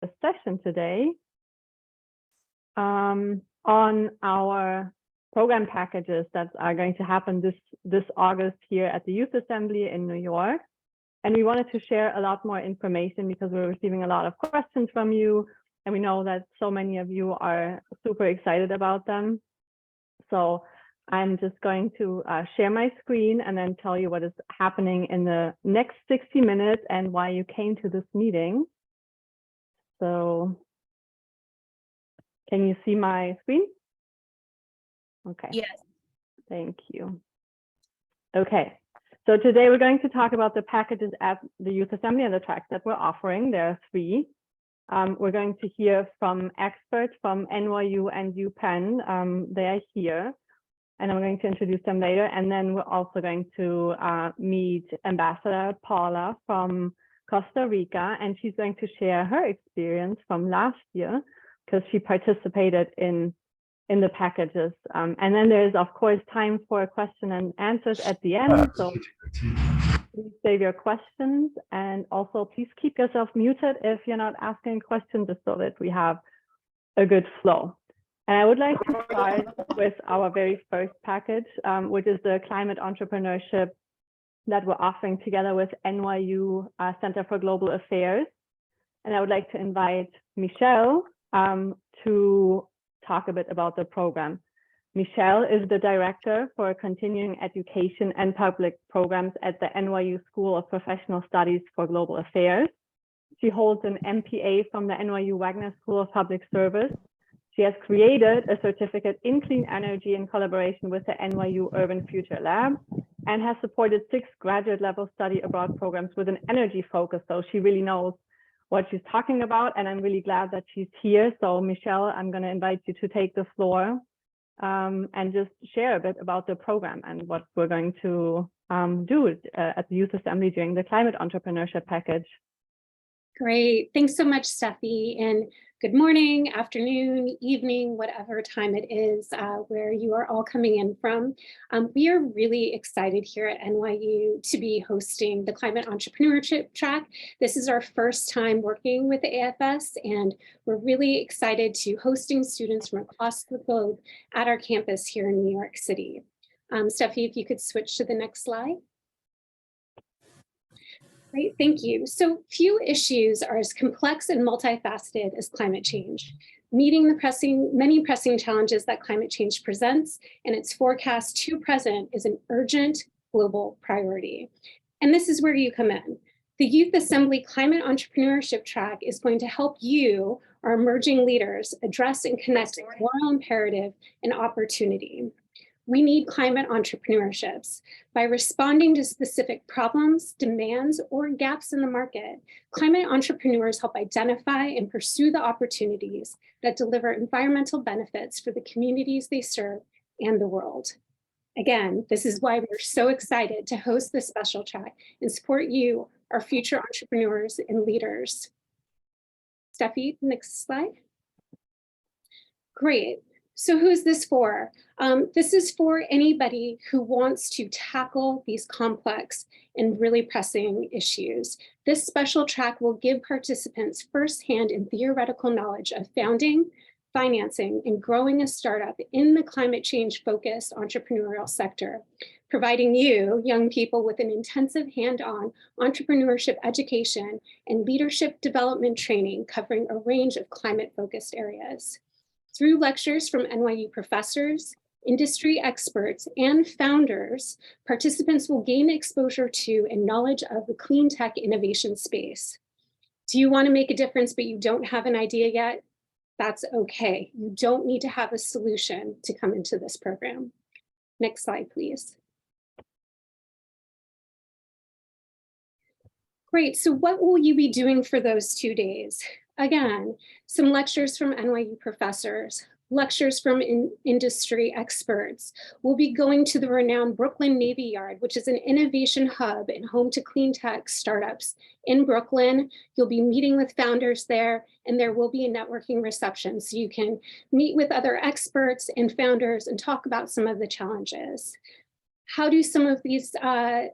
a session today on our program packages that are going to happen this August here at the Youth Assembly in New York. And we wanted to share a lot more information because we're receiving a lot of questions from you, and we know that so many of you are super excited about them. So I'm just going to share my screen and then tell you what is happening in the next 60 minutes and why you came to this meeting. So can you see my screen? Okay. Yes. Thank you. Okay. So today we're going to talk about the packages at the Youth Assembly and the tracks that we're offering. There are 3. We're going to hear from experts from NYU and UPenn. They are here, and I'm going to introduce them later. And then we're also going to meet Ambassador Paula from Costa Rica, and she's going to share her experience from last year because she participated in the packages. And then there's, of course, time for question and answers at the end. So please save your questions, and also please keep yourself muted if you're not asking questions, just so that we have a good flow. And I would like to start with our very first package, which is the climate entrepreneurship that we're offering together with NYU Center for Global Affairs. And I would like to invite Michelle to talk a bit about the program. Michelle is the Director for Continuing Education and Public Programs at the NYU School of Professional Studies for Global Affairs. She holds an MPA from the NYU Wagner School of Public Service. She has created a certificate in clean energy in collaboration with the NYU Urban Future Lab and has supported 6 graduate level study abroad programs with an energy focus. So she really knows what she's talking about, and I'm really glad that she's here. So Michelle, I'm going to invite you to take the floor and just share a bit about the program and what we're going to do at the Youth Assembly during the Climate Entrepreneurship Package. Great. Thanks so much, Steffi. And good morning, afternoon, evening, whatever time it is where you are all coming in from. We are really excited here at NYU to be hosting the Climate Entrepreneurship Track. This is our first time working with the AFS, and we're really excited to hosting students from across the globe at our campus here in New York City. Steffi, if you could switch to the next slide. Great, thank you. So few issues are as complex and multifaceted as climate change, meeting the many pressing challenges that climate change presents, and its forecast to present is an urgent global priority. And this is where you come in. The Youth Assembly Climate Entrepreneurship Track is going to help you, our emerging leaders, address and connect moral imperative and opportunity. We need climate entrepreneurships. By responding to specific problems, demands, or gaps in the market, climate entrepreneurs help identify and pursue the opportunities that deliver environmental benefits for the communities they serve and the world. Again, this is why we're so excited to host this special track and support you, our future entrepreneurs and leaders. Steffi, next slide. Great. So who's this for? This is for anybody who wants to tackle these complex and really pressing issues. This special track will give participants firsthand and theoretical knowledge of founding, financing, and growing a startup in the climate change focused entrepreneurial sector, providing you, young people, with an intensive hand-on entrepreneurship education and leadership development training covering a range of climate focused areas. Through lectures from NYU professors, industry experts, and founders, participants will gain exposure to and knowledge of the clean tech innovation space. Do you want to make a difference, but you don't have an idea yet? That's okay. You don't need to have a solution to come into this program. Next slide, please. Great, so what will you be doing for those 2 days? Again, some lectures from NYU professors, lectures from industry experts. We'll be going to the renowned Brooklyn Navy Yard, which is an innovation hub and home to clean tech startups in Brooklyn. You'll be meeting with founders there, and there will be a networking reception so you can meet with other experts and founders and talk about some of the challenges. How do some of these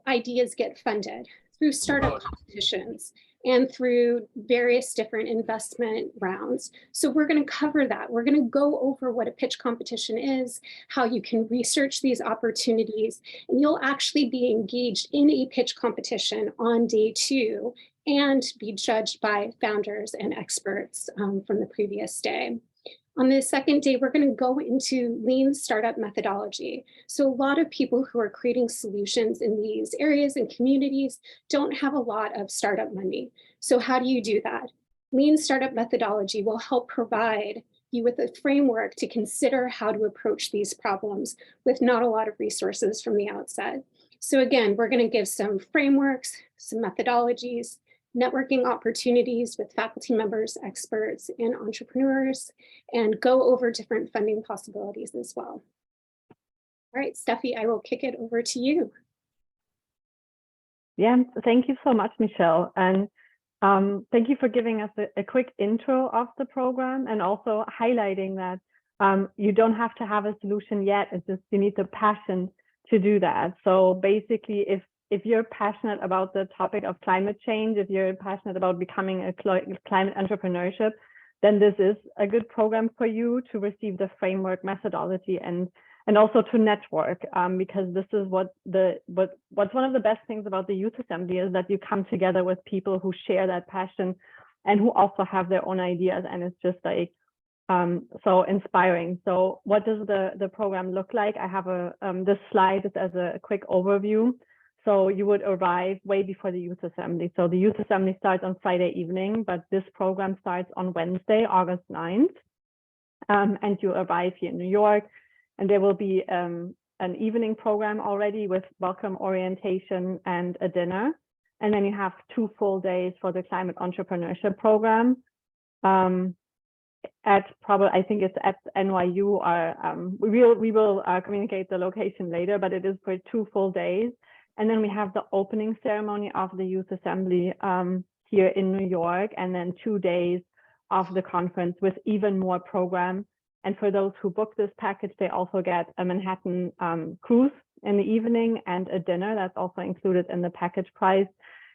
ideas get funded? Through startup competitions and through various different investment rounds. So we're going to cover that. We're going to go over what a pitch competition is, how you can research these opportunities, and you'll actually be engaged in a pitch competition on day 2 and be judged by founders and experts from the previous day. On the second day, we're going to go into lean startup methodology. So a lot of people who are creating solutions in these areas and communities don't have a lot of startup money. So how do you do that? Lean startup methodology will help provide you with a framework to consider how to approach these problems with not a lot of resources from the outset. So again, we're going to give some frameworks, some methodologies, networking opportunities with faculty members, experts, and entrepreneurs, and go over different funding possibilities as well. All right, Steffi, I will kick it over to you. Yeah, thank you so much, Michelle. And thank you for giving us a quick intro of the program and also highlighting that you don't have to have a solution yet. It's just you need the passion to do that. So basically, if you're passionate about the topic of climate change, if you're passionate about becoming a climate entrepreneurship, then this is a good program for you to receive the framework methodology and also to network, because this is what's one of the best things about the Youth Assembly is that you come together with people who share that passion and who also have their own ideas, and it's just like so inspiring. So what does the program look like? I have this slide is as a quick overview. So you would arrive way before the Youth Assembly. So the Youth Assembly starts on Friday evening, but this program starts on Wednesday, August 9th. And you arrive here in New York, and there will be an evening program already with welcome orientation and a dinner. And then you have 2 full days for the climate entrepreneurship program. I think it's at NYU, or we will communicate the location later, but it is for 2 full days. And then we have the opening ceremony of the Youth Assembly here in New York, and then 2 days of the conference with even more program. And for those who book this package, they also get a Manhattan cruise in the evening and a dinner that's also included in the package price,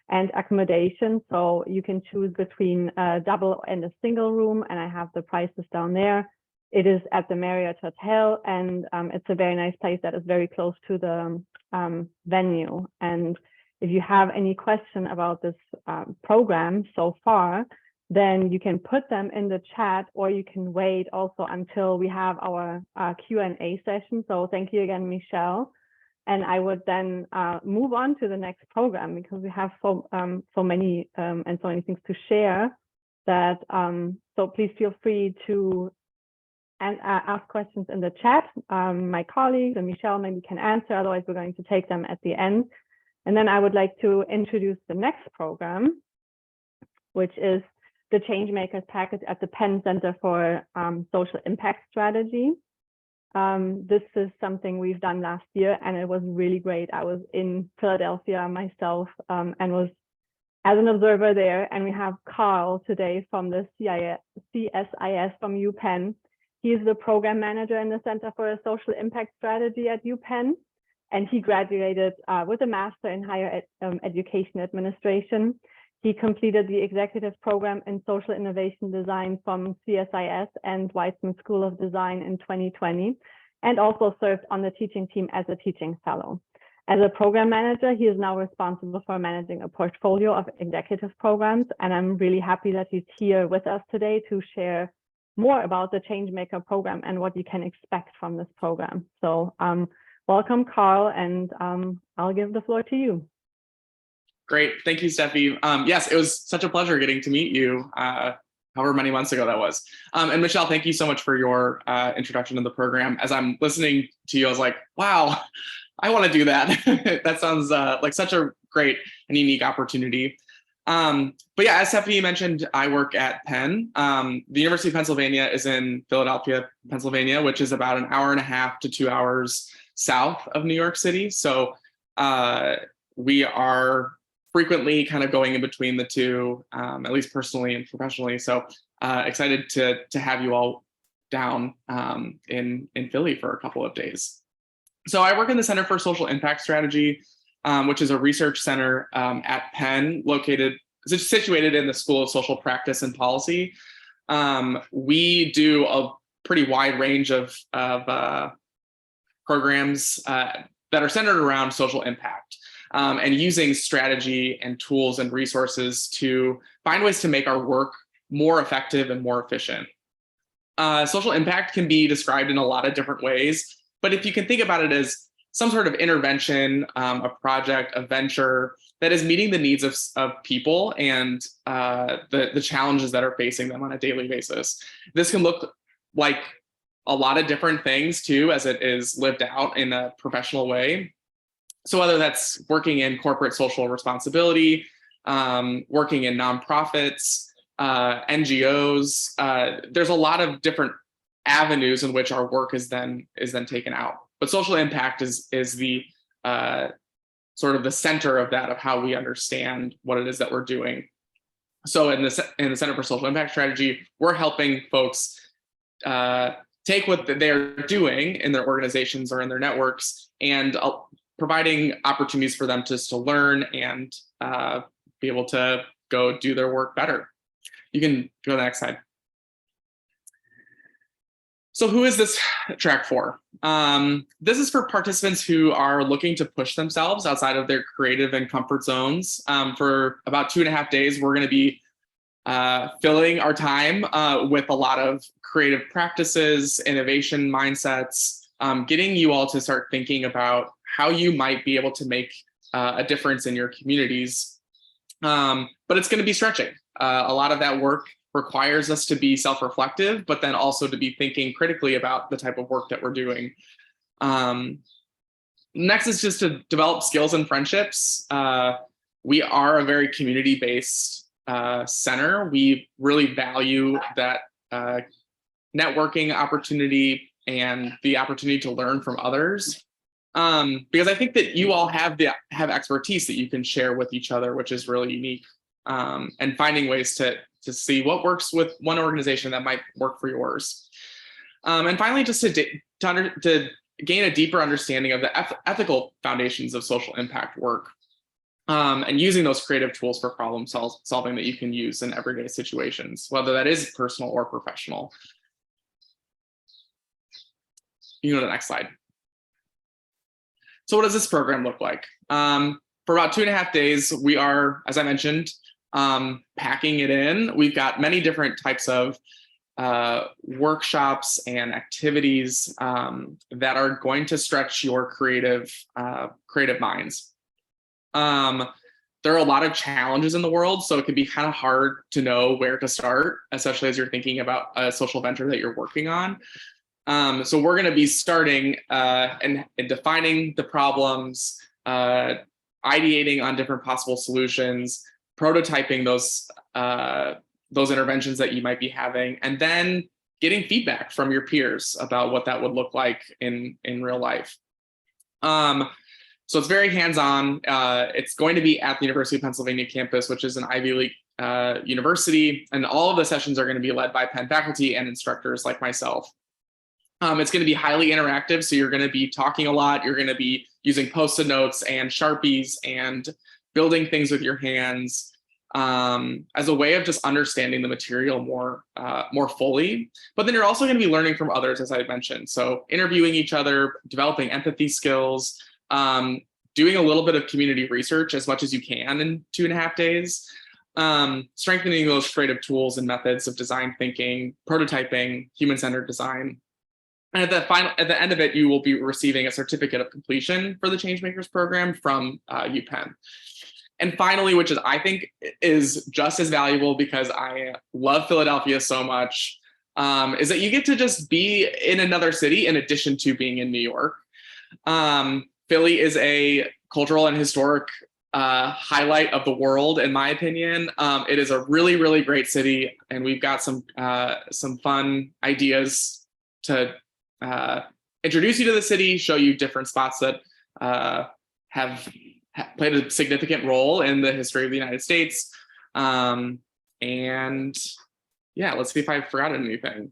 and accommodation. So you can choose between a double and a single room, and I have the prices down there. It is at the Marriott Hotel, and it's a very nice place that is very close to the venue. And if you have any question about this program so far, then you can put them in the chat, or you can wait also until we have our Q&A session. So thank you again, Michelle. And I would then move on to the next program, because we have so many and so many things to share that so please feel free to ask questions in the chat. My colleagues and Michelle maybe can answer, otherwise we're going to take them at the end. And then I would like to introduce the next program, which is the Changemakers package at the Penn Center for Social Impact Strategy. This is something we've done last year, and it was really great. I was in Philadelphia myself and was as an observer there. And we have Carl today from the CSIS from UPenn. He's the program manager in the Center for a Social Impact Strategy at UPenn, and he graduated with a master in higher education administration. He completed the executive program in social innovation design from CSIS and Weizmann School of Design in 2020, and also served on the teaching team as a teaching fellow. As a program manager, he is now responsible for managing a portfolio of executive programs, and I'm really happy that he's here with us today to share more about the Changemaker program and what you can expect from this program. So welcome, Carl, and I'll give the floor to you. Great. Thank you, Steffi. Yes, it was such a pleasure getting to meet you however many months ago that was. And Michelle, thank you so much for your introduction to the program. As I'm listening to you, I was like, wow, I want to do that. That sounds like such a great and unique opportunity. But yeah, as Stephanie mentioned, I work at Penn. The University of Pennsylvania is in Philadelphia, Pennsylvania, which is about an hour and a half to 2 hours south of New York City. So we are frequently kind of going in between the two, at least personally and professionally. So excited to have you all down in Philly for a couple of days. So I work in the Center for Social Impact Strategy, which is a research center at Penn, located situated in the School of Social Practice and Policy. We do a pretty wide range of programs that are centered around social impact, and using strategy and tools and resources to find ways to make our work more effective and more efficient. Social impact can be described in a lot of different ways, but if you can think about it as some sort of intervention, a project, a venture that is meeting the needs of people and the challenges that are facing them on a daily basis. This can look like a lot of different things too, as it is lived out in a professional way. So whether that's working in corporate social responsibility, working in nonprofits, NGOs, there's a lot of different avenues in which our work is then taken out. But social impact is the sort of the center of that, of how we understand what it is that we're doing. So in the Center for Social Impact Strategy, we're helping folks take what they're doing in their organizations or in their networks and providing opportunities for them just to learn and be able to go do their work better. You can go to the next slide. So who is this track for? This is for participants who are looking to push themselves outside of their creative and comfort zones. For about 2.5 days, we're going to be filling our time with a lot of creative practices, innovation mindsets, getting you all to start thinking about how you might be able to make a difference in your communities. But it's going to be stretching. A lot of that work requires us to be self-reflective, but then also to be thinking critically about the type of work that we're doing. Next is just to develop skills and friendships. We are a very community-based center. We really value that networking opportunity and the opportunity to learn from others. Because I think that you all have expertise that you can share with each other, which is really unique. And finding ways to see what works with one organization that might work for yours. And finally, just to gain a deeper understanding of the ethical foundations of social impact work, and using those creative tools for problem solving that you can use in everyday situations, whether that is personal or professional. You can go to the next slide. So what does this program look like? For about 2.5 days, we are, as I mentioned, packing it in. We've got many different types of workshops and activities that are going to stretch your creative minds. There are a lot of challenges in the world, so it can be kind of hard to know where to start, especially as you're thinking about a social venture that you're working on. So we're going to be starting and defining the problems, ideating on different possible solutions, prototyping those interventions that you might be having, and then getting feedback from your peers about what that would look like in real life. So it's very hands-on. It's going to be at the University of Pennsylvania campus, which is an Ivy League university, and all of the sessions are going to be led by Penn faculty and instructors like myself. It's going to be highly interactive, so you're going to be talking a lot. You're going to be using Post-it notes and Sharpies and building things with your hands as a way of just understanding the material more fully. But then you're also going to be learning from others, as I mentioned. So interviewing each other, developing empathy skills, doing a little bit of community research as much as you can in 2.5 days, strengthening those creative tools and methods of design thinking, prototyping, human-centered design. And at the end of it, you will be receiving a certificate of completion for the Changemakers program from UPenn. And finally, which is I think is just as valuable because I love Philadelphia so much, is that you get to just be in another city in addition to being in New York. Philly is a cultural and historic highlight of the world, in my opinion. It is a really, really great city, and we've got some fun ideas to introduce you to the city, show you different spots that have played a significant role in the history of the United States. And yeah, let's see if I forgot anything.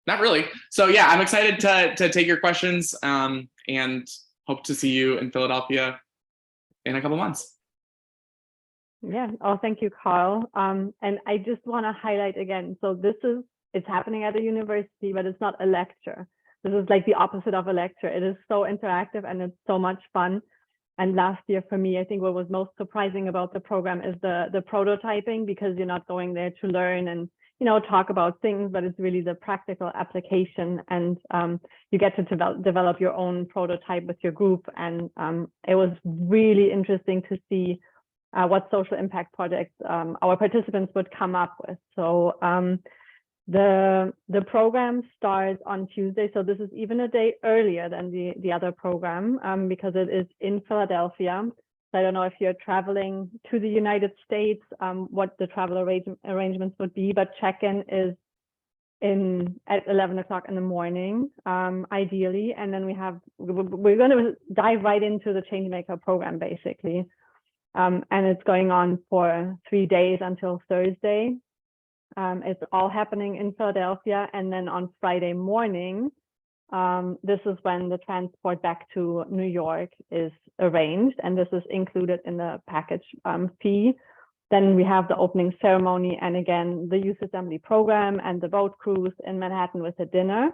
Not really. So yeah, I'm excited to take your questions and hope to see you in Philadelphia in a couple months. Yeah. Oh, thank you, Carl. And I just want to highlight again, so it's happening at a university, but it's not a lecture. This is like the opposite of a lecture. It is so interactive and it's so much fun. And last year for me, I think what was most surprising about the program is the prototyping, because you're not going there to learn and, talk about things, but it's really the practical application, and you get to develop your own prototype with your group. And it was really interesting to see what social impact projects our participants would come up with. So the program starts on Tuesday, so this is even a day earlier than the other program, because it is in Philadelphia. So I don't know if you're traveling to the United States, what the travel arrangements would be, but check-in is at 11 o'clock in the morning, ideally. And then we're going to dive right into the Changemaker program, basically. And it's going on for 3 days until Thursday. It's all happening in Philadelphia. And then on Friday morning, this is when the transport back to New York is arranged. And this is included in the package fee. Then we have the opening ceremony, and again, the Youth Assembly program and the boat cruise in Manhattan with a dinner.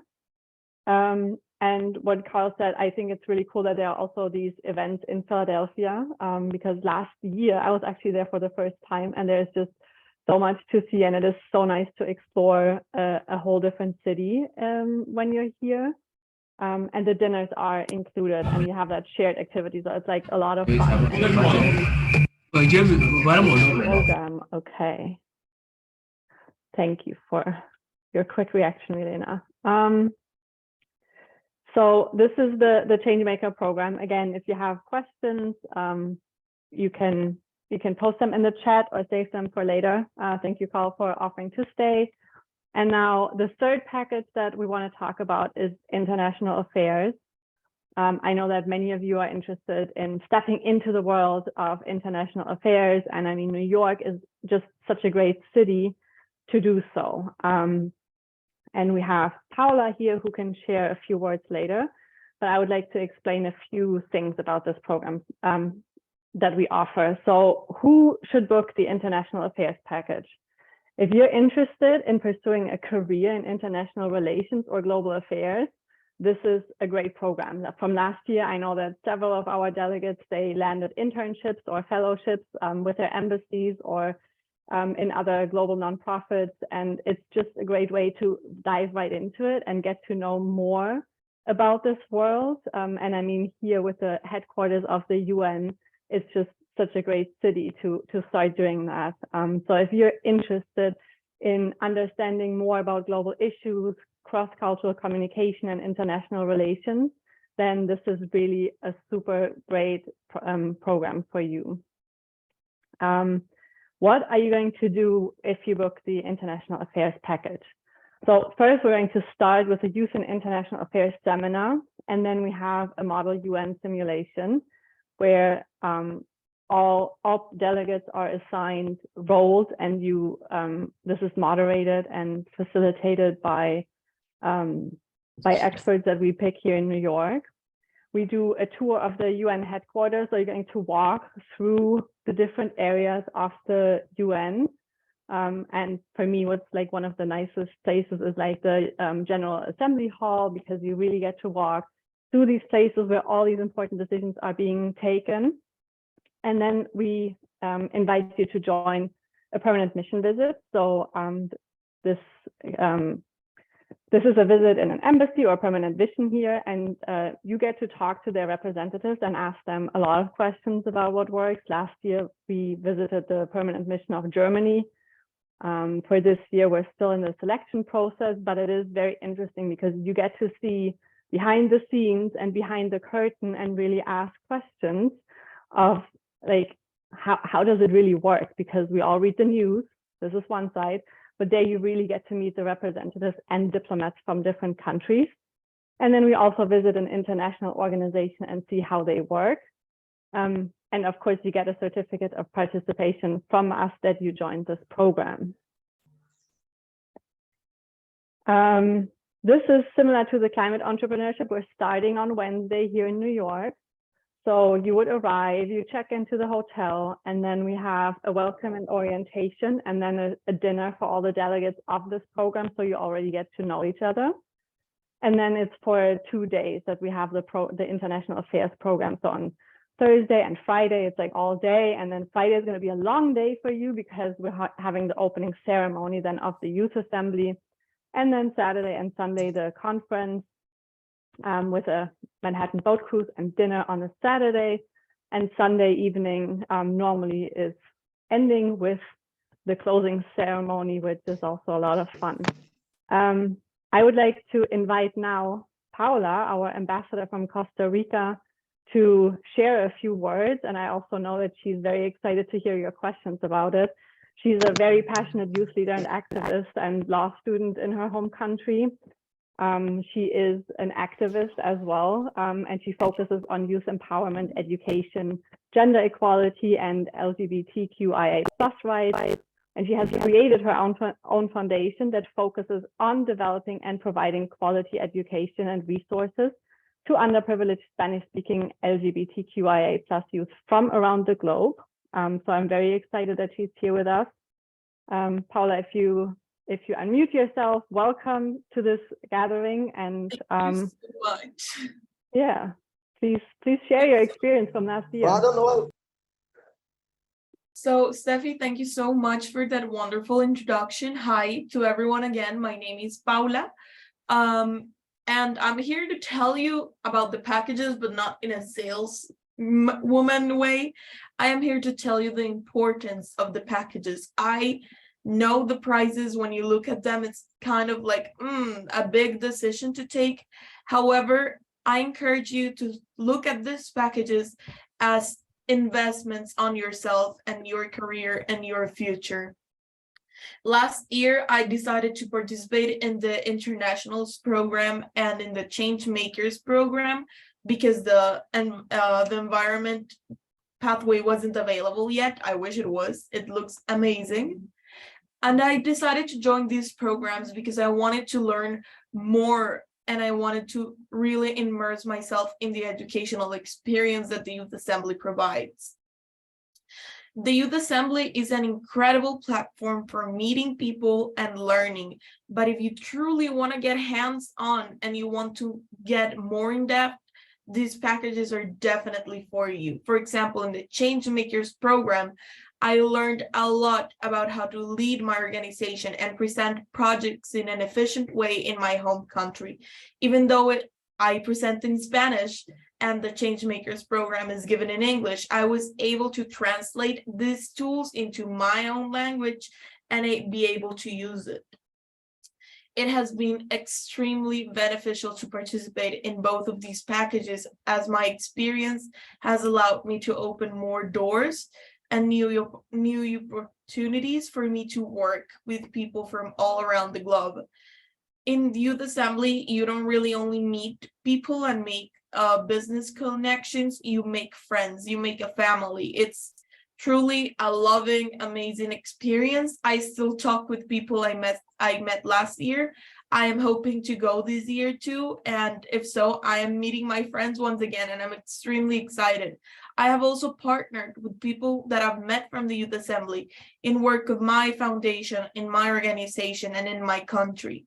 And what Carl said, I think it's really cool that there are also these events in Philadelphia, because last year I was actually there for the first time, and there's just so much to see, and it is so nice to explore a whole different city when you're here. And the dinners are included, and you have that shared activity, so it's like a lot of fun. Program, okay. Thank you for your quick reaction, Milena. So this is the Changemaker program. Again, if you have questions, you can post them in the chat or save them for later. Thank you, Carl, for offering to stay. And now the third package that we want to talk about is international affairs. I know that many of you are interested in stepping into the world of international affairs. And I mean, New York is just such a great city to do so. And we have Paula here who can share a few words later, but I would like to explain a few things about this program that we offer. So who should book the international affairs package? If you're interested in pursuing a career in international relations or global affairs, this is a great program. From last year, I know that several of our delegates, they landed internships or fellowships with their embassies or in other global nonprofits. And it's just a great way to dive right into it and get to know more about this world. And I mean, here with the headquarters of the UN, it's just such a great city to start doing that. So if you're interested in understanding more about global issues, cross-cultural communication and international relations, then this is really a super great program for you. What are you going to do if you book the international affairs package? So first, we're going to start with a Youth and International Affairs seminar, and then we have a model UN simulation where all delegates are assigned roles, and this is moderated and facilitated by experts that we pick here in New York. We do a tour of the UN headquarters, so you're going to walk through the different areas of the UN. And for me, what's like one of the nicest places is like the General Assembly Hall, because you really get to walk through these places where all these important decisions are being taken. And then we invite you to join a permanent mission visit. So this is a visit in an embassy or a permanent mission here, and you get to talk to their representatives and ask them a lot of questions about what works. Last year, we visited the permanent mission of Germany. For this year, we're still in the selection process, but it is very interesting because you get to see behind the scenes and behind the curtain and really ask questions of like, how does it really work? Because we all read the news, this is one side, but there you really get to meet the representatives and diplomats from different countries. And then we also visit an international organization and see how they work. And of course, you get a certificate of participation from us that you joined this program. This is similar to the climate entrepreneurship. We're starting on Wednesday here in New York. So you would arrive, you check into the hotel, and then we have a welcome and orientation, and then a dinner for all the delegates of this program, so you already get to know each other. And then it's for 2 days that we have the International Affairs program. So on Thursday and Friday, it's like all day. And then Friday is going to be a long day for you because we're having the opening ceremony then of the Youth Assembly. And then Saturday and Sunday, the conference with a Manhattan boat cruise and dinner on a Saturday. And Sunday evening normally is ending with the closing ceremony, which is also a lot of fun. I would like to invite now Paula, our ambassador from Costa Rica, to share a few words. And I also know that she's very excited to hear your questions about it. She's a very passionate youth leader and activist and law student in her home country. She is an activist as well, and she focuses on youth empowerment, education, gender equality, and LGBTQIA+ rights. And she has created her own foundation that focuses on developing and providing quality education and resources to underprivileged Spanish-speaking LGBTQIA+ youth from around the globe. So I'm very excited that she's here with us. Paula, if you unmute yourself, welcome to this gathering. And Thank you so much. Yeah, please share your experience from last year. I don't know. So, Steffi, thank you so much for that wonderful introduction. Hi to everyone again. My name is Paula. And I'm here to tell you about the packages, but not in a saleswoman way. I am here to tell you the importance of the packages. I know the prices. When you look at them, it's kind of like a big decision to take. However, I encourage you to look at these packages as investments on yourself and your career and your future. Last year, I decided to participate in the Internationals program and in the Change Makers program because the environment pathway wasn't available yet. I wish it was. It looks amazing. And I decided to join these programs because I wanted to learn more and I wanted to really immerse myself in the educational experience that the Youth Assembly provides. The Youth Assembly is an incredible platform for meeting people and learning. But if you truly want to get hands-on and you want to get more in-depth, these packages are definitely for you. For example, in the Change Makers program, I learned a lot about how to lead my organization and present projects in an efficient way in my home country. Even though I present in Spanish and the Change Makers program is given in English, I was able to translate these tools into my own language and be able to use it. It has been extremely beneficial to participate in both of these packages, as my experience has allowed me to open more doors and new opportunities for me to work with people from all around the globe. In the Youth Assembly, you don't really only meet people and make business connections, you make friends, you make a family. It's truly a loving, amazing experience. I still talk with people I met last year. I am hoping to go this year too, and if so, I am meeting my friends once again, and I'm extremely excited. I have also partnered with people that I've met from the Youth Assembly in work of my foundation, in my organization, and in my country.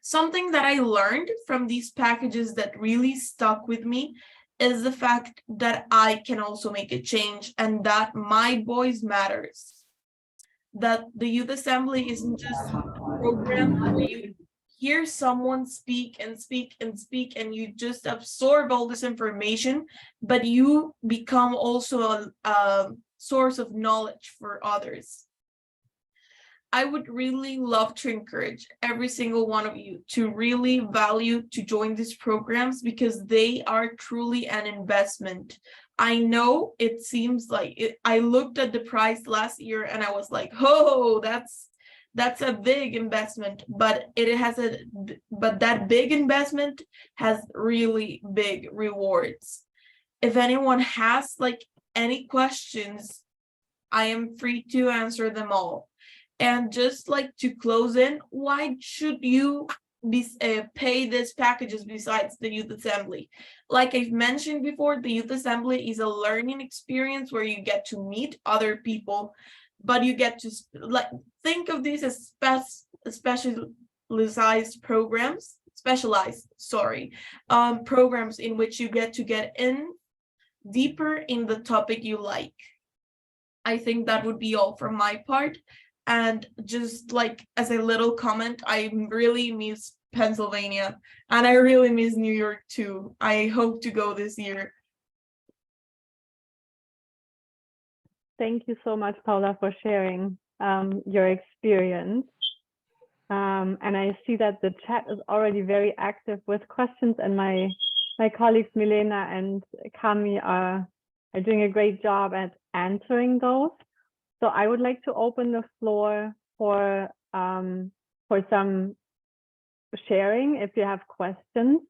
Something that I learned from these packages that really stuck with me is the fact that I can also make a change and that my voice matters. That the Youth Assembly isn't just a program where you hear someone speak and speak and speak and you just absorb all this information, but you become also a source of knowledge for others. I would really love to encourage every single one of you to really value to join these programs because they are truly an investment. I know it seems like it, I looked at the price last year and I was like, oh, that's a big investment, but that big investment has really big rewards. If anyone has any questions, I am free to answer them all. And just to close in, why should you pay these packages besides the Youth Assembly. Like I've mentioned before, the Youth Assembly is a learning experience where you get to meet other people, but you get to think of these as specialized programs in which you get to get in deeper in the topic you like. I think that would be all from my part. And just like as a little comment, I really miss Pennsylvania and I really miss New York too. I hope to go this year. Thank you so much, Paula, for sharing your experience. And I see that the chat is already very active with questions, and my colleagues Milena and Kami are doing a great job at answering those. So I would like to open the floor for some sharing if you have questions.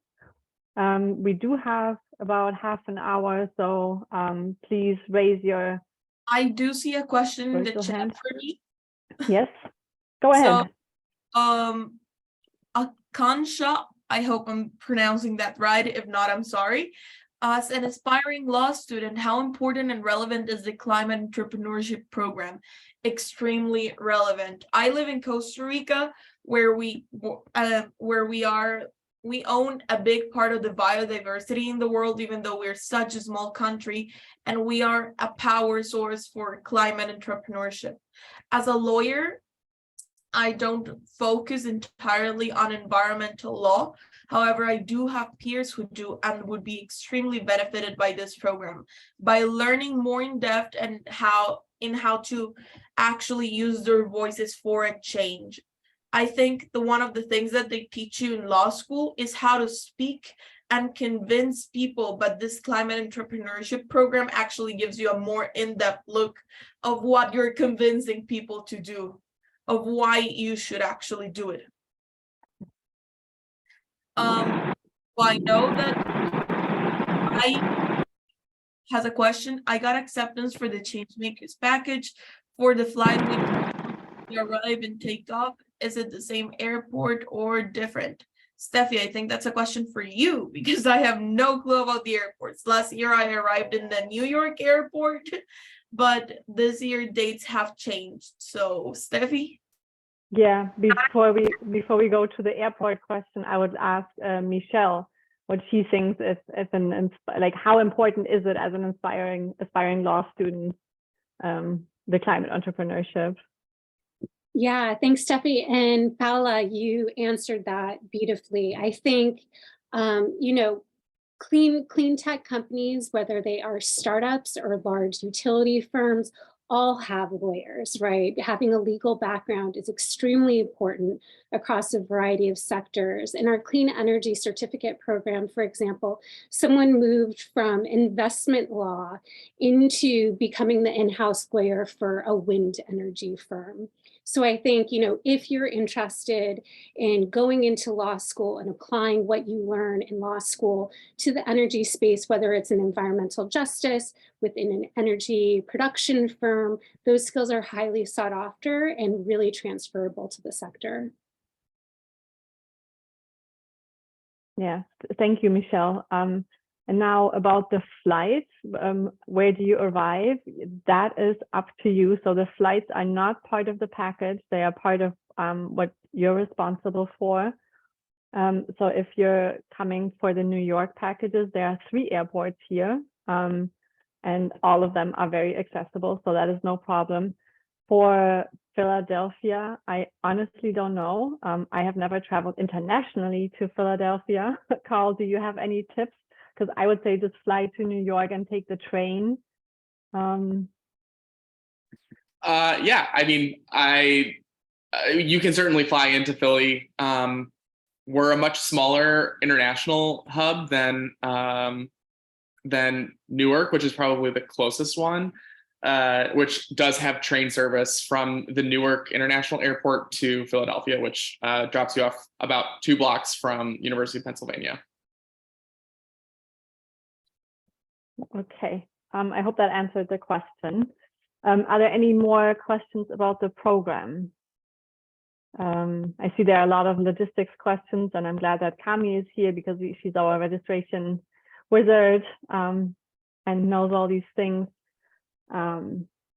We do have about half an hour, so please raise your. I do see a question in the chat hand for me. Yes, go ahead. So, Akansha, I hope I'm pronouncing that right. If not, I'm sorry. As an aspiring law student, how important and relevant is the climate entrepreneurship program? Extremely relevant. I live in Costa Rica, where we own a big part of the biodiversity in the world, even though we're such a small country, and we are a power source for climate entrepreneurship. As a lawyer, I don't focus entirely on environmental law. However, I do have peers who do and would be extremely benefited by this program by learning more in depth and how to actually use their voices for a change. I think one of the things that they teach you in law school is how to speak and convince people, but this climate entrepreneurship program actually gives you a more in-depth look of what you're convincing people to do, of why you should actually do it. I know that I has a question. I got acceptance for the Changemakers package for the flight we arrive and take off. Is it the same airport or different? Steffi, I think that's a question for you because I have no clue about the airports. Last year I arrived in the New York airport, but this year dates have changed. So Steffi? Yeah, before we go to the airport question, I would ask Michelle what she thinks like how important is it as an aspiring law student, the climate entrepreneurship? Yeah, thanks, Steffi. And Paula, you answered that beautifully. I think, clean tech companies, whether they are startups or large utility firms, all have lawyers, right? Having a legal background is extremely important across a variety of sectors. In our clean energy certificate program, for example, someone moved from investment law into becoming the in-house lawyer for a wind energy firm. So I think, if you're interested in going into law school and applying what you learn in law school to the energy space, whether it's an environmental justice, within an energy production firm, those skills are highly sought after and really transferable to the sector. Yeah, thank you, Michelle. And now about the flights, where do you arrive? That is up to you. So the flights are not part of the package. They are part of what you're responsible for. So if you're coming for the New York packages, there are 3 airports here, and all of them are very accessible. So that is no problem. For Philadelphia, I honestly don't know. I have never traveled internationally to Philadelphia. Carl, do you have any tips? Because I would say just fly to New York and take the train. Yeah, I mean, you can certainly fly into Philly. We're a much smaller international hub than Newark, which is probably the closest one, which does have train service from the Newark International Airport to Philadelphia, which drops you off about 2 blocks from University of Pennsylvania. Okay, I hope that answered the question. Are there any more questions about the program? I see there are a lot of logistics questions, and I'm glad that Kami is here because she's our registration wizard and knows all these things.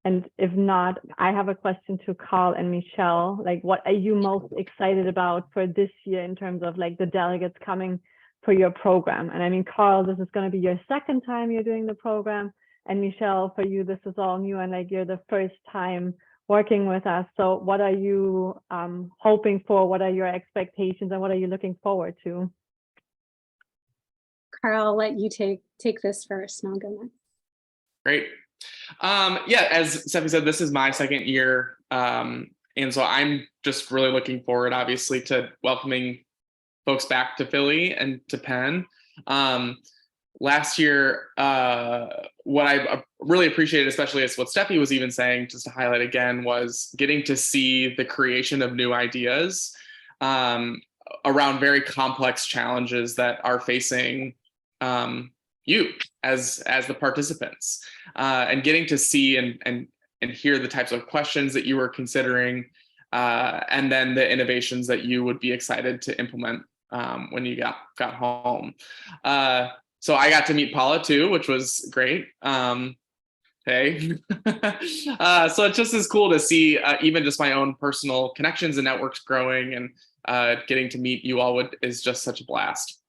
And if not, I have a question to Carl and Michelle. Like, what are you most excited about for this year in terms of like the delegates coming for your program? And I mean, Carl, this is going to be your second time you're doing the program. And Michelle, for you, this is all new and like you're the first time working with us. So what are you hoping for? What are your expectations and what are you looking forward to? Carl, I'll let you take this first and I'll go next. Great. Yeah, as Steffi said, this is my second year. And so I'm just really looking forward, obviously, to welcoming folks back to Philly and to Penn. Last year, what I really appreciated, especially as what Steffi was even saying, just to highlight again, was getting to see the creation of new ideas around very complex challenges that are facing you as the participants, and getting to see and hear the types of questions that you were considering, and then the innovations that you would be excited to implement when you got home. So I got to meet Paula too, which was great. Hey, so it's just as cool to see even just my own personal connections and networks growing, and getting to meet you all is just such a blast.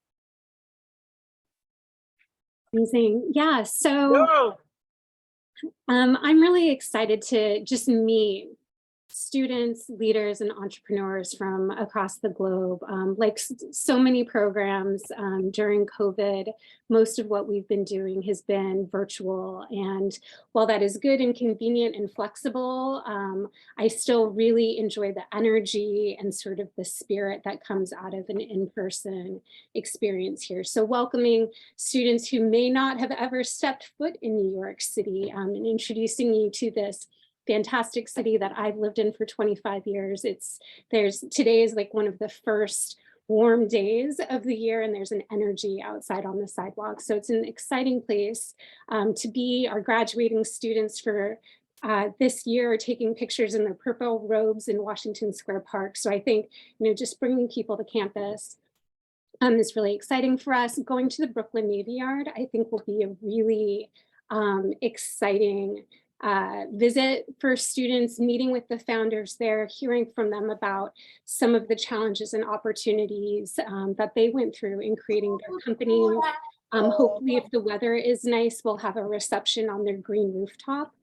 Amazing. Yeah, so I'm really excited to just meet students, leaders, and entrepreneurs from across the globe. Like so many programs during COVID, most of what we've been doing has been virtual. And while that is good and convenient and flexible, I still really enjoy the energy and sort of the spirit that comes out of an in-person experience here. So welcoming students who may not have ever stepped foot in New York City, and introducing you to this fantastic city that I've lived in for 25 years. Today is like one of the first warm days of the year, and there's an energy outside on the sidewalk. So it's an exciting place to be. Our graduating students for this year are taking pictures in their purple robes in Washington Square Park. So I think, just bringing people to campus is really exciting for us. Going to the Brooklyn Navy Yard, I think, will be a really exciting visit for students, meeting with the founders there, hearing from them about some of the challenges and opportunities that they went through in creating their companies. Hopefully, if the weather is nice, we'll have a reception on their green rooftop.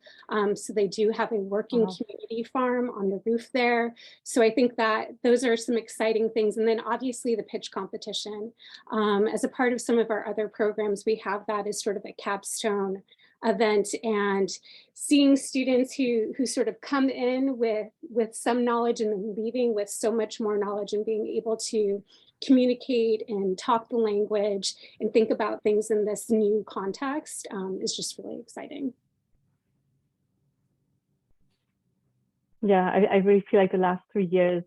So they do have a working community farm on the roof there. So I think that those are some exciting things. And then obviously the pitch competition. As a part of some of our other programs, we have that as sort of a capstone event, and seeing students who sort of come in with some knowledge and then leaving with so much more knowledge, and being able to communicate and talk the language and think about things in this new context is just really exciting. Yeah, I really feel like the last 3 years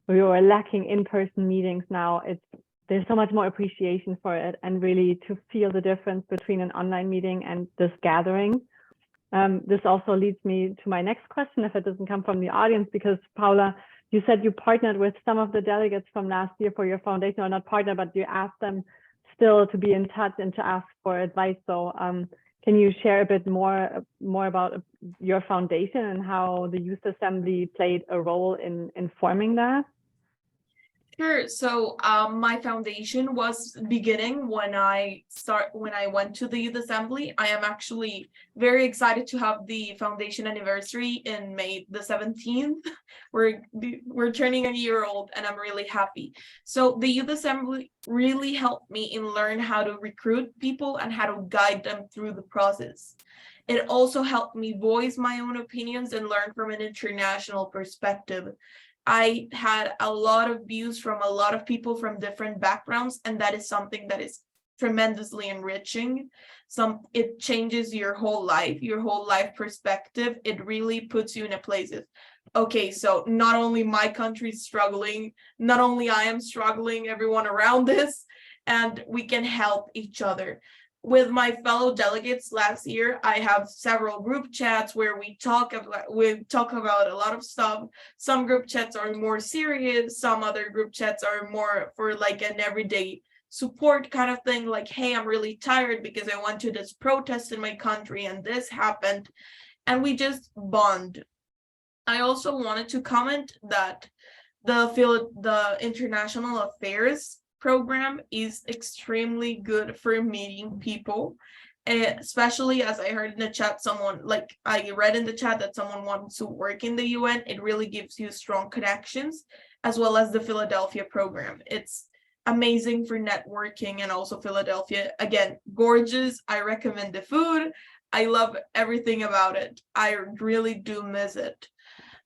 we were lacking in-person meetings. Now there's so much more appreciation for it, and really to feel the difference between an online meeting and this gathering. This also leads me to my next question, if it doesn't come from the audience, because Paula, you said you partnered with some of the delegates from last year for your foundation, or not partnered, but you asked them still to be in touch and to ask for advice. So can you share a bit more about your foundation and how the Youth Assembly played a role in forming that? Sure. So my foundation was beginning when I went to the Youth Assembly. I am actually very excited to have the foundation anniversary in May the 17th. We're turning a year old, and I'm really happy. So the Youth Assembly really helped me in learn how to recruit people and how to guide them through the process. It also helped me voice my own opinions and learn from an international perspective. I had a lot of views from a lot of people from different backgrounds, and that is something that is tremendously enriching. It changes your whole life perspective. It really puts you in a place of, okay, so not only my country's struggling, not only I am struggling, everyone around this, and we can help each other. with my fellow delegates last year, I have several group chats where we talk about a lot of stuff. Some group chats are more serious, some other group chats are more for like an everyday support kind of thing, like, hey, I'm really tired because I went to this protest in my country and this happened, and we just bond. I also wanted to comment that the international affairs program is extremely good for meeting people, especially as I heard in the chat, I read in the chat that someone wants to work in the UN. It really gives you strong connections, as well as the Philadelphia program. It's amazing for networking, and also Philadelphia, again, gorgeous. I recommend the food. I love everything about it. I really do miss it.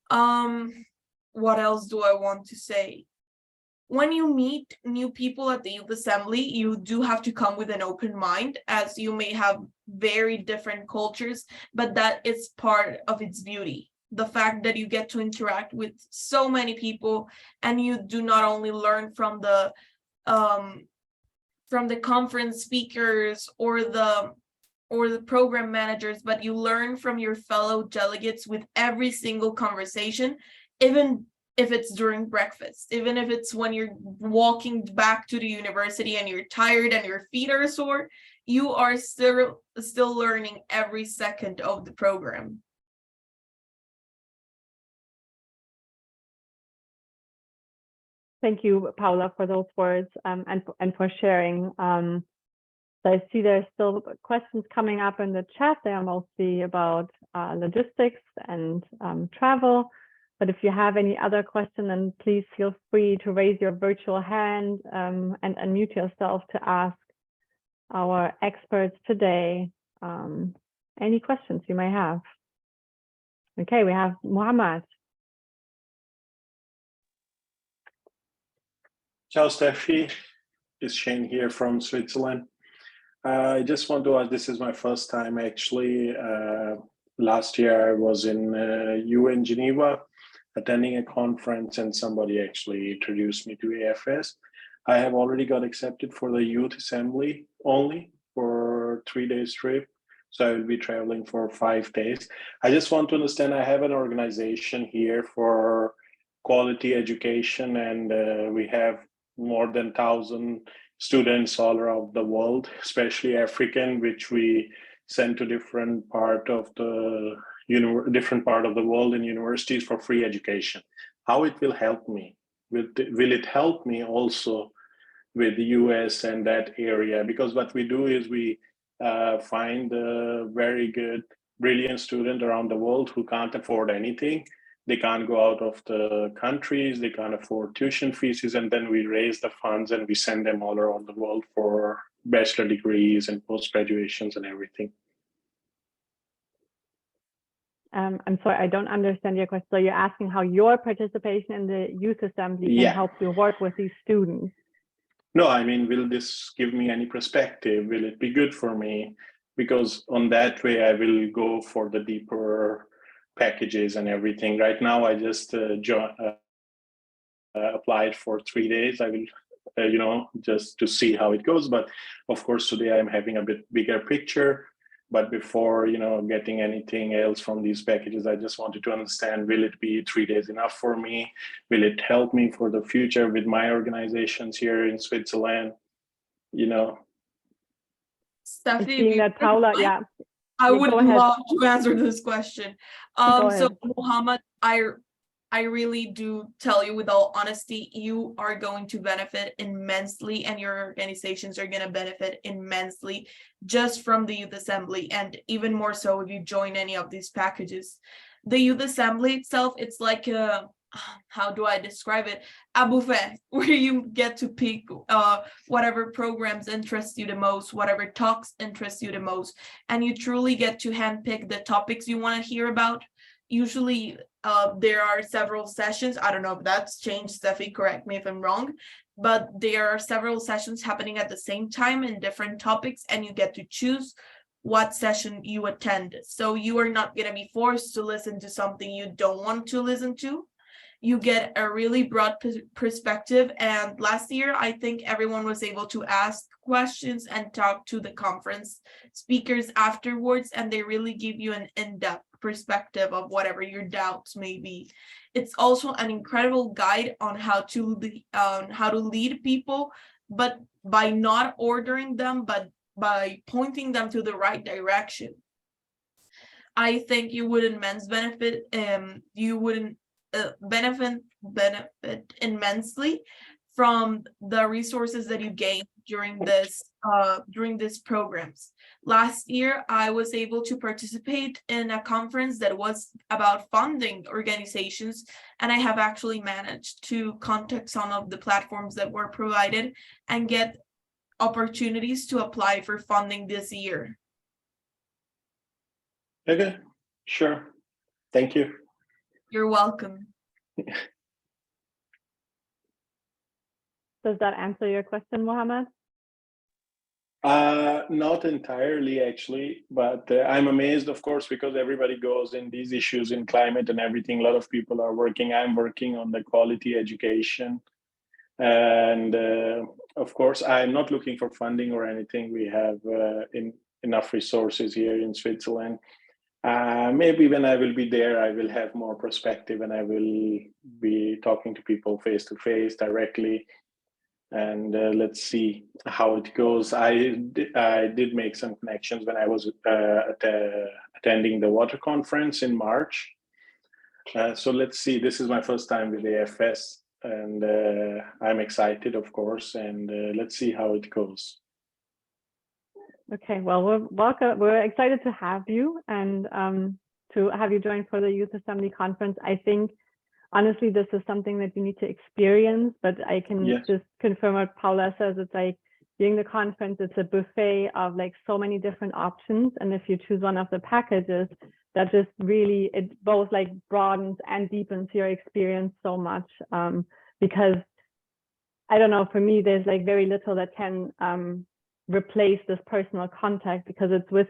What else do I want to say? When you meet new people at the Youth Assembly, you do have to come with an open mind, as you may have very different cultures, but that is part of its beauty. The fact that you get to interact with so many people, and you do not only learn from the conference speakers or the program managers, but you learn from your fellow delegates with every single conversation, even if it's during breakfast, even if it's when you're walking back to the university and you're tired and your feet are sore, you are still learning every second of the program. Thank you, Paula, for those words and for sharing. So I see there's still questions coming up in the chat. They are mostly about logistics and travel. But if you have any other question, then please feel free to raise your virtual hand and unmute yourself to ask our experts today any questions you may have. Okay, we have Muhammad. Ciao, Steffi. It's Shane here from Switzerland. I just want to ask, this is my first time actually. Last year I was in UN Geneva attending a conference, and somebody actually introduced me to AFS. I have already got accepted for the Youth Assembly only for 3 days trip. So I will be traveling for 5 days. I just want to understand, I have an organization here for quality education, and we have more than 1,000 students all around the world, especially African, which we send to different part of the world in universities for free education. How it will help me? Will it help me also with the US and that area? Because what we do is we find a very good, brilliant student around the world who can't afford anything. They can't go out of the countries, they can't afford tuition fees, and then we raise the funds and we send them all around the world for bachelor degrees and post-graduations and everything. I'm sorry, I don't understand your question. So you're asking how your participation in the Youth Assembly can help you work with these students? No, I mean, will this give me any perspective? Will it be good for me? Because on that way, I will go for the deeper packages and everything. Right now, I just applied for 3 days. I will, just to see how it goes. But of course, today I'm having a bit bigger picture. But before, getting anything else from these packages, I just wanted to understand, will it be 3 days enough for me? Will it help me for the future with my organizations here in Switzerland? Stephanie, that Paula, I would love to answer this question. So Muhammad, I really do tell you with all honesty, you are going to benefit immensely, and your organizations are going to benefit immensely just from the Youth Assembly, and even more so if you join any of these packages. The Youth Assembly itself, it's like a, how do I describe it? A buffet where you get to pick whatever programs interest you the most, whatever talks interest you the most, and you truly get to handpick the topics you want to hear about. Usually there are several sessions. I don't know if that's changed, Steffi, correct me if I'm wrong, but there are several sessions happening at the same time in different topics, and you get to choose what session you attend. So you are not going to be forced to listen to something you don't want to listen to. you get a really broad perspective. And last year, I think everyone was able to ask questions and talk to the conference speakers afterwards, and they really give you an in-depth perspective of whatever your doubts may be. It's also an incredible guide on how to lead people, but by not ordering them, but by pointing them to the right direction. I think you would benefit immensely from the resources that you gain during this programs. Last year, I was able to participate in a conference that was about funding organizations, and I have actually managed to contact some of the platforms that were provided and get opportunities to apply for funding this year. Okay, sure. Thank you. You're welcome. Does that answer your question, Mohammed? Not entirely, actually, but I'm amazed, of course, because everybody goes in these issues in climate and everything. A lot of people are working. I'm working on the quality education. And of course, I'm not looking for funding or anything. We have enough resources here in Switzerland. Maybe when I will be there, I will have more perspective and I will be talking to people face to face directly. And let's see how it goes. I did make some connections when I was attending the water conference in March. So let's see. This is my first time with AFS, and I'm excited, of course. And let's see how it goes. Okay, well, we're excited to have you and to have you join for the Youth Assembly Conference. I think, honestly, this is something that you need to experience, but I can just confirm what Paula says. It's like during the conference, it's a buffet of like so many different options. And if you choose one of the packages, that just really, it both like broadens and deepens your experience so much. Because I don't know, for me, there's like very little that can replace this personal contact, because it's with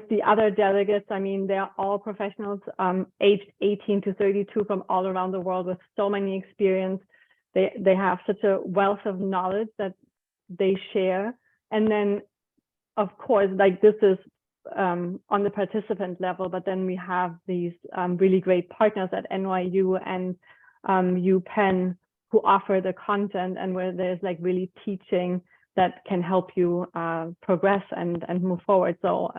the other delegates. I mean, they're all professionals aged 18 to 32 from all around the world with so many experience. They have such a wealth of knowledge that they share. And then, of course, like this is on the participant level, but then we have these really great partners at NYU and UPenn who offer the content, and where there's like really teaching that can help you progress and move forward. So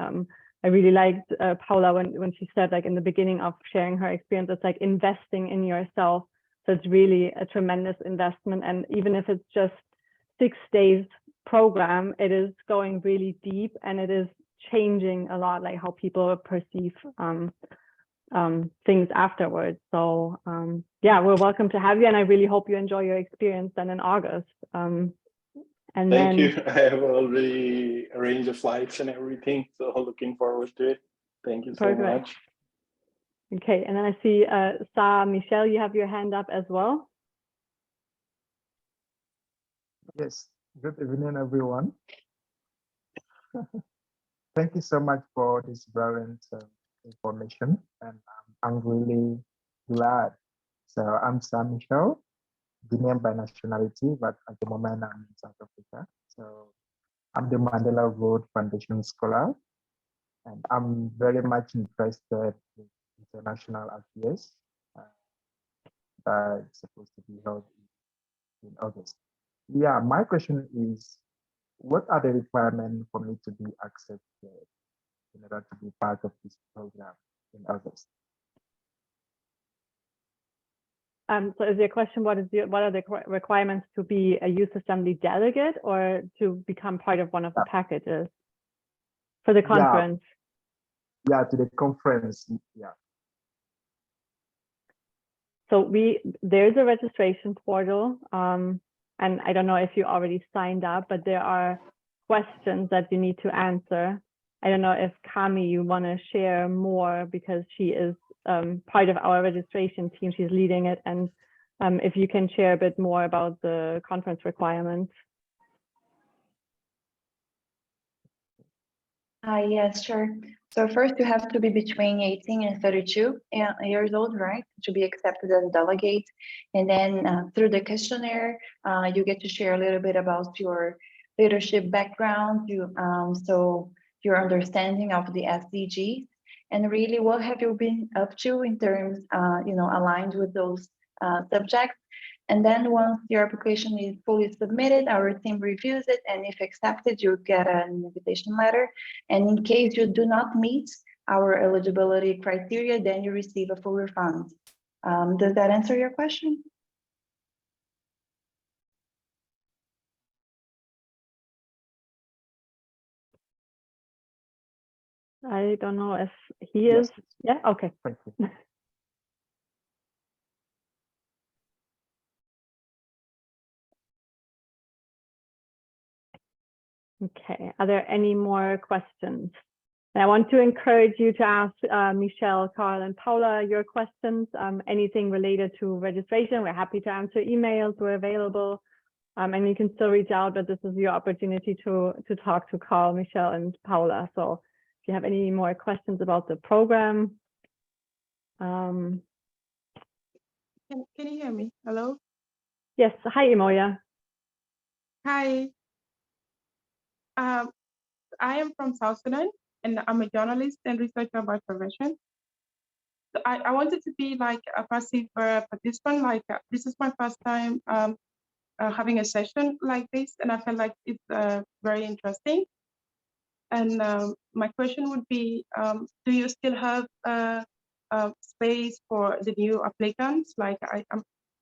I really liked Paula when she said, like in the beginning of sharing her experience, it's like investing in yourself. So it's really a tremendous investment. And even if it's just 6 days program, it is going really deep, and it is changing a lot, like how people perceive things afterwards. So yeah, we're welcome to have you, and I really hope you enjoy your experience then in August. Thank you. I have already arranged the flights and everything, so looking forward to it. Thank you so much. Okay, and then I see Sa Michelle, you have your hand up as well. Yes, good evening, everyone. Thank you so much for this brilliant information, and I'm really glad. So I'm Sa Michelle, Guinean by nationality, but at the moment I'm in South Africa. So I'm the Mandela Road Foundation Scholar, and I'm very much interested in international affairs that is supposed to be held in August. Yeah, my question is, what are the requirements for me to be accepted in order to be part of this program in August? So is your question, what are the requirements to be a Youth Assembly delegate, or to become part of one of the packages for the conference? Yeah, to the conference, yeah. So there's a registration portal, and I don't know if you already signed up, but there are questions that you need to answer. I don't know if Kami, you want to share more, because she is part of our registration team. She's leading it, and if you can share a bit more about the conference requirements. Yes, sure. So first you have to be between 18 and 32 years old, right? To be accepted as a delegate. And then through the questionnaire, you get to share a little bit about your leadership background, so your understanding of the SDGs, and really what have you been up to in terms, aligned with those subjects. And then once your application is fully submitted, our team reviews it, and if accepted, you get an invitation letter. And in case you do not meet our eligibility criteria, then you receive a full refund. Does that answer your question? I don't know if he is. Yeah, okay. Thank you. Okay, are there any more questions? And I want to encourage you to ask Michelle, Carl, and Paula your questions, anything related to registration. We're happy to answer emails, we're available, and you can still reach out, but this is your opportunity to talk to Carl, Michelle, and Paula. So if you have any more questions about the program. Can you hear me? Hello? Yes, hi, Imoya. Hi. I am from South Sudan, and I'm a journalist and researcher by profession. So I wanted to be like a passive participant. Like this is my first time having a session like this, and I felt like it's very interesting. And my question would be, do you still have space for the new applicants? Like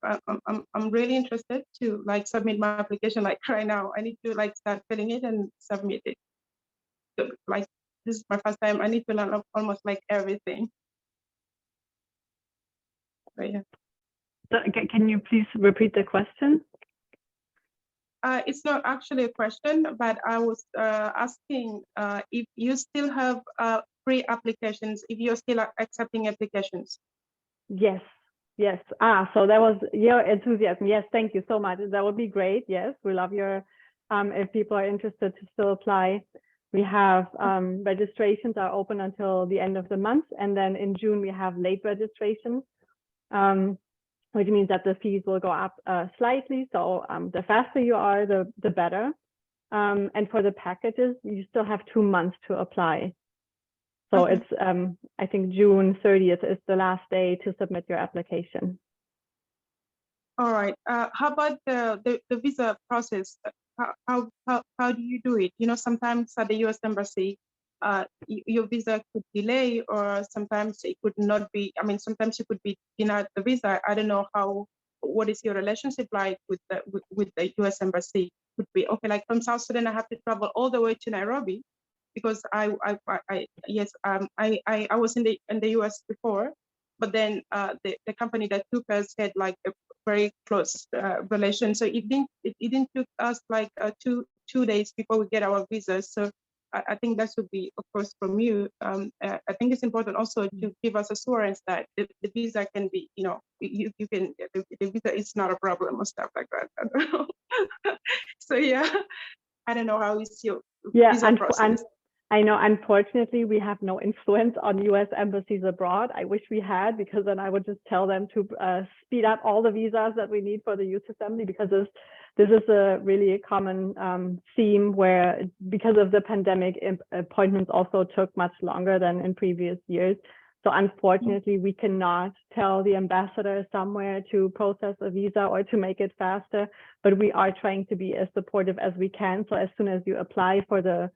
I'm really interested to like submit my application like right now. I need to like start filling it and submit it. So, like this is my first time. I need to learn almost like everything. So, yeah. So, can you please repeat the question? It's not actually a question, but I was asking if you still have free applications, if you're still accepting applications. Yes, yes. So that was your enthusiasm. Yes, thank you so much. That would be great. Yes, we love your, if people are interested to still apply. We have registrations are open until the end of the month. And then in June, we have late registration, which means that the fees will go up slightly. So the faster you are, the better. And for the packages, you still have 2 months to apply. So Okay. it's, I think June 30th is the last day to submit your application. All right. How about the visa process? How do you do it? You know, sometimes at the U.S. Embassy, your visa could delay, or sometimes it could not be. I mean, sometimes you could be denied the visa. I don't know what is your relationship like with the U.S. Embassy? Could be okay. Like from South Sudan, I have to travel all the way to Nairobi because I was in the U.S. before, but then the company that took us had like a very close relation. So it didn't took us like two days before we get our visas. So I think that should be, of course, from you. I think it's important also to give us assurance that the visa can be, you know, you can, the visa is not a problem or stuff like that. I don't know. So yeah, I don't know how is your visa process. I know, unfortunately, we have no influence on U.S. embassies abroad. I wish we had, because then I would just tell them to speed up all the visas that we need for the Youth Assembly, because this is a really common theme where, because of the pandemic, appointments also took much longer than in previous years. So unfortunately, we cannot tell the ambassador somewhere to process a visa or to make it faster, but we are trying to be as supportive as we can. So as soon as you apply for the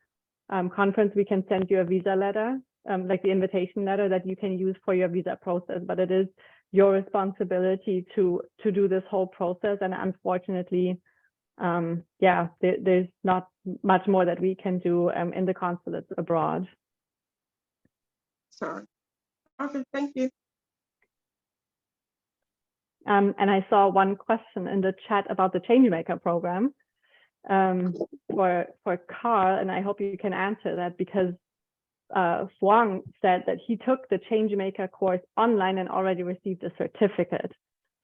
conference, we can send you a visa letter, like the invitation letter that you can use for your visa process, but it is your responsibility to do this whole process. And unfortunately, yeah, there's not much more that we can do in the consulates abroad. Sorry. Okay, thank you. And I saw one question in the chat about the Changemaker program. For Carl, and I hope you can answer that, because Huang said that he took the Changemaker course online and already received a certificate.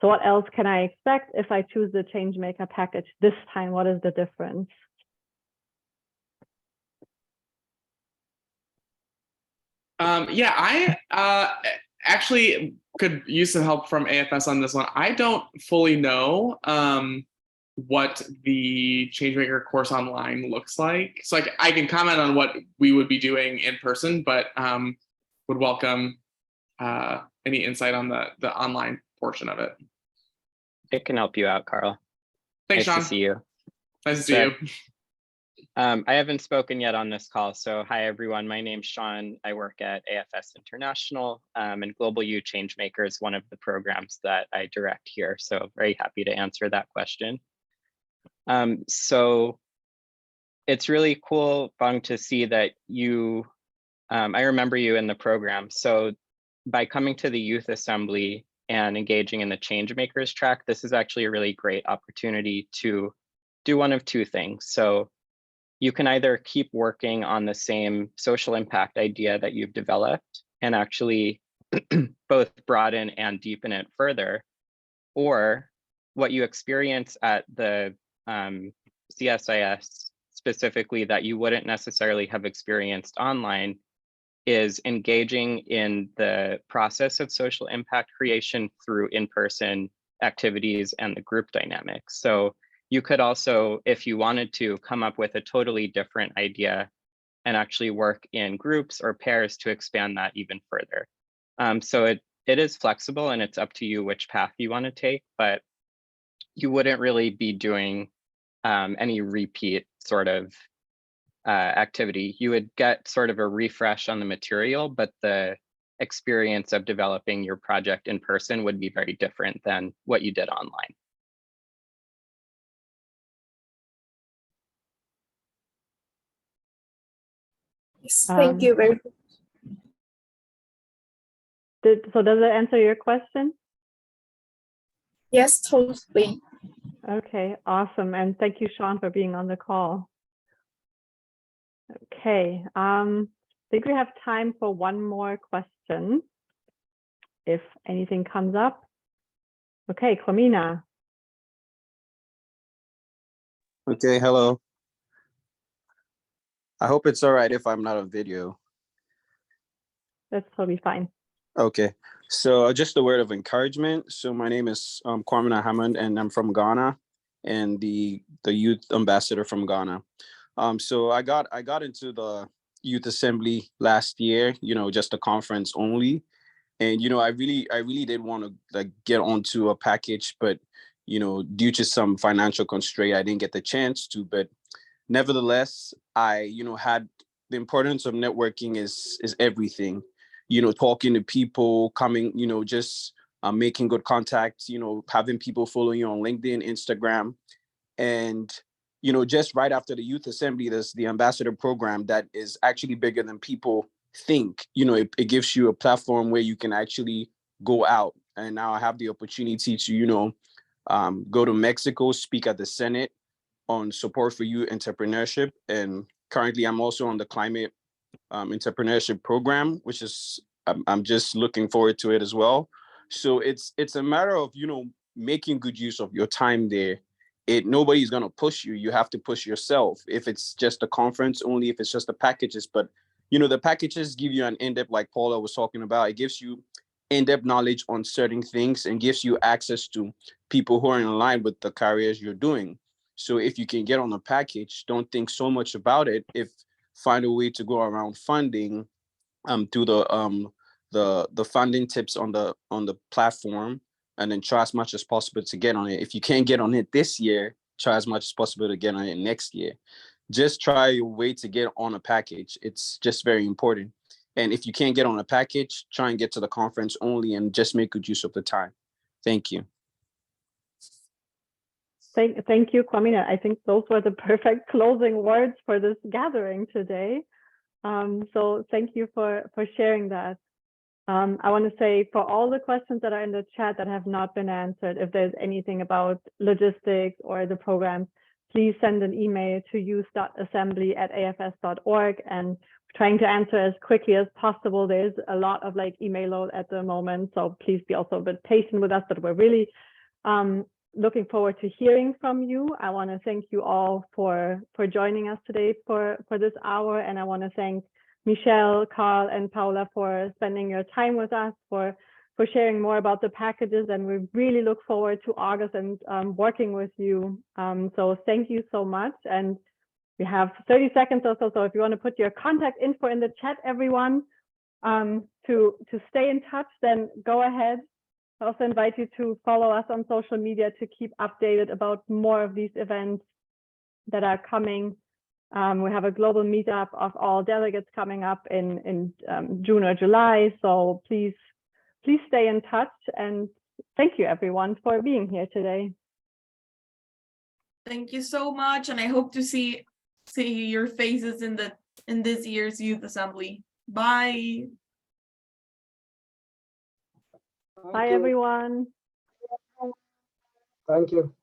So what else can I expect if I choose the Changemaker package this time? What is the difference? Yeah, I actually could use some help from AFS on this one. I don't fully know what the Changemaker course online looks like. So I can comment on what we would be doing in person, but would welcome any insight on the online portion of it. It can help you out, Carl. Thanks, nice Sean. to see you. Nice to see you. I haven't spoken yet on this call, so hi everyone. My name's Sean. I work at AFS International, and Global U Changemaker is one of the programs that I direct here. So very happy to answer that question. So it's really cool, Bung, to see that you, I remember you in the program. So by coming to the Youth Assembly and engaging in the Changemakers track, this is actually a really great opportunity to do one of two things. So you can either keep working on the same social impact idea that you've developed and actually both broaden and deepen it further, or what you experience at the CSIS specifically that you wouldn't necessarily have experienced online is engaging in the process of social impact creation through in-person activities and the group dynamics. So you could also, if you wanted to, come up with a totally different idea and actually work in groups or pairs to expand that even further. So it is flexible and it's up to you which path you want to take, but you wouldn't really be doing any repeat sort of activity. You would get sort of a refresh on the material, but the experience of developing your project in person would be very different than what you did online. Yes, thank you very much. So does that answer your question? Yes, totally. Okay, awesome. And thank you, Sean, for being on the call. Okay, I think we have time for one more question, if anything comes up. Okay, Kwamina. Okay, hello. I hope it's all right if I'm not on video. That's totally fine. Okay, so just a word of encouragement. So my name is Kwame Hammond, and I'm from Ghana, and the youth ambassador from Ghana. So I got into the Youth Assembly last year, just a conference only. And, I really did want to get onto a package, but, due to some financial constraint, I didn't get the chance to. But nevertheless, I, had the importance of networking is everything, talking to people, coming, just making good contacts, having people follow you on LinkedIn, Instagram. And, just right after the Youth Assembly, there's the ambassador program that is actually bigger than people think. It gives you a platform where you can actually go out. And now I have the opportunity to, go to Mexico, speak at the Senate on support for youth entrepreneurship. And currently I'm also on the climate entrepreneurship program, which is, I'm just looking forward to it as well. So it's a matter of, making good use of your time there. Nobody's going to push you. You have to push yourself. If it's just a conference, only if it's just the packages. But, the packages give you an in-depth, like Paula was talking about. It gives you in-depth knowledge on certain things and gives you access to people who are in line with the careers you're doing. So if you can get on a package, don't think so much about it. Find a way to go around funding through the funding tips on the platform, and then try as much as possible to get on it. If you can't get on it this year, try as much as possible to get on it next year. Just try your way to get on a package. It's just very important. And if you can't get on a package, try and get to the conference only and just make good use of the time. Thank you. Thank you, Kwamina. I think those were the perfect closing words for this gathering today. So thank you for sharing that. I want to say, for all the questions that are in the chat that have not been answered, if there's anything about logistics or the programs, please send an email to youth.assembly@afs.org, and trying to answer as quickly as possible. There's a lot of email load at the moment, so please be also a bit patient with us, but we're really looking forward to hearing from you. I want to thank you all for joining us today for this hour, and I want to thank Michelle, Carl, and Paula for spending your time with us, for sharing more about the packages, and we really look forward to August and working with you. So thank you so much. And we have 30 seconds or so, so if you want to put your contact info in the chat, everyone, to stay in touch, then go ahead. I also invite you to follow us on social media to keep updated about more of these events that are coming. We have a global meetup of all delegates coming up in June or July, so please stay in touch, and thank you everyone for being here today. Thank you so much, and I hope to see your faces in this year's Youth Assembly. Bye. Bye everyone. Thank you.